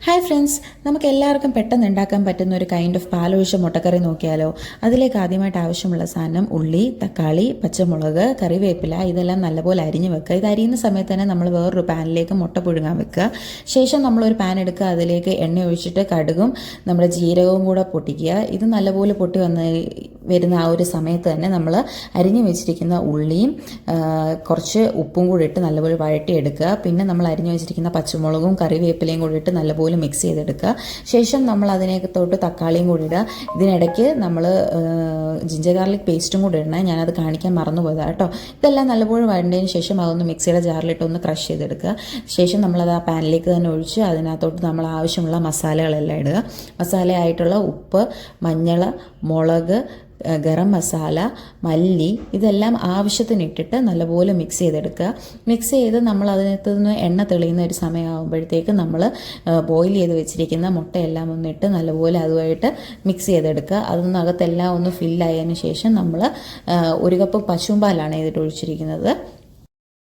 Hi friends, നമുക്ക് എല്ലാവർക്കും പെട്ടെന്ന് ഉണ്ടാക്കാൻ പറ്റുന്ന ഒരു കൈൻഡ് ഓഫ് പാലൊഴിച്ച മുട്ടക്കറി നോക്കിയാലോ. അതിലേക്ക് ആദ്യമായിട്ട് ആവശ്യമുള്ള സാധനം ഉള്ളി, തക്കാളി, പച്ചമുളക്, കറിവേപ്പില ഇതെല്ലാം നല്ലപോലെ അരിഞ്ഞ് വെക്കുക. ഇത് അരിയുന്ന സമയത്ത് തന്നെ നമ്മൾ വേറൊരു പാനിലേക്ക് മുട്ട പുഴുങ്ങാൻ വെക്കുക. ശേഷം നമ്മളൊരു പാൻ എടുക്കുക, അതിലേക്ക് എണ്ണ ഒഴിച്ചിട്ട് കടുകും നമ്മുടെ ജീരകവും കൂടെ പൊട്ടിക്കുക. ഇത് നല്ലപോലെ പൊട്ടി വരുന്ന ആ ഒരു സമയത്ത് തന്നെ നമ്മൾ അരിഞ്ഞു വെച്ചിരിക്കുന്ന ഉള്ളിയും കുറച്ച് ഉപ്പും കൂടി ഇട്ട് നല്ലപോലെ വഴട്ടിയെടുക്കുക. പിന്നെ നമ്മൾ അരിഞ്ഞു വെച്ചിരിക്കുന്ന പച്ചമുളകും കറിവേപ്പിലയും കൂടി ഇട്ട് നല്ലപോലെ മിക്സ് ചെയ്തെടുക്കുക. ശേഷം നമ്മൾ അതിനകത്തോട്ട് തക്കാളിയും കൂടി ഇടുക. ഇതിനിടയ്ക്ക് നമ്മൾ ജിഞ്ചർ ഗാർലിക് പേസ്റ്റും കൂടി ഇടണം, ഞാനത് കാണിക്കാൻ മറന്നുപോയതാണ് കേട്ടോ. ഇതെല്ലാം നല്ലപോലെ വഴണ്ടതിന് ശേഷം അതൊന്ന് മിക്സിയുടെ ജാറിലിട്ട് ഒന്ന് ക്രഷ് ചെയ്തെടുക്കുക. ശേഷം നമ്മളത് ആ പാനിലേക്ക് തന്നെ ഒഴിച്ച് അതിനകത്തോട്ട് നമ്മൾ ആവശ്യമുള്ള മസാലകളെല്ലാം ഇടുക. മസാലയായിട്ടുള്ള ഉപ്പ്, മഞ്ഞൾ, മുളക്, ഗരം മസാല, മല്ലി ഇതെല്ലാം ആവശ്യത്തിന് ഇട്ടിട്ട് നല്ലപോലെ മിക്സ് ചെയ്തെടുക്കുക. മിക്സ് ചെയ്ത് നമ്മൾ അതിനകത്ത് നിന്ന് എണ്ണ തെളിയുന്ന ഒരു സമയമാകുമ്പോഴത്തേക്ക് നമ്മൾ ബോയിൽ ചെയ്ത് വെച്ചിരിക്കുന്ന മുട്ടയെല്ലാം ഒന്നിട്ട് നല്ലപോലെ അതുമായിട്ട് മിക്സ് ചെയ്തെടുക്കുക. അതിനകത്തെല്ലാം ഒന്ന് ഫില്ലായതിന് ശേഷം നമ്മൾ 1 കപ്പ് പശുവും പാലാണ് ഇതിട്ട് ഒഴിച്ചിരിക്കുന്നത്.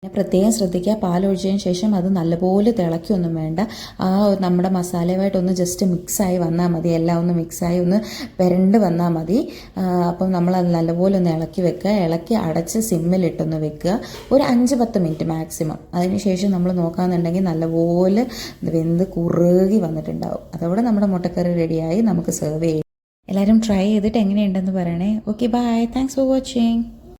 പിന്നെ പ്രത്യേകം ശ്രദ്ധിക്കുക, പാലൊഴിച്ചതിന് ശേഷം അത് നല്ലപോലെ തിളയ്ക്കൊന്നും വേണ്ട. നമ്മുടെ മസാലയുമായിട്ടൊന്ന് ജസ്റ്റ് മിക്സായി വന്നാൽ മതി, എല്ലാം ഒന്ന് മിക്സായി ഒന്ന് പെരണ്ട് വന്നാൽ മതി. അപ്പം നമ്മളത് നല്ലപോലെ ഒന്ന് ഇളക്കി വെക്കുക. ഇളക്കി അടച്ച് സിമ്മിലിട്ടൊന്ന് വെക്കുക, ഒരു 5-10 മിനിറ്റ് മാക്സിമം. അതിനുശേഷം നമ്മൾ നോക്കാമെന്നുണ്ടെങ്കിൽ നല്ലപോലെ വെന്ത് കുറുകി വന്നിട്ടുണ്ടാവും. അതോടെ നമ്മുടെ മുട്ടക്കറി റെഡിയായി നമുക്ക് സെർവ് ചെയ്യാം. എല്ലാവരും ട്രൈ ചെയ്തിട്ട് എങ്ങനെയുണ്ടെന്ന് പറയണേ. Okay, bye, thanks for watching.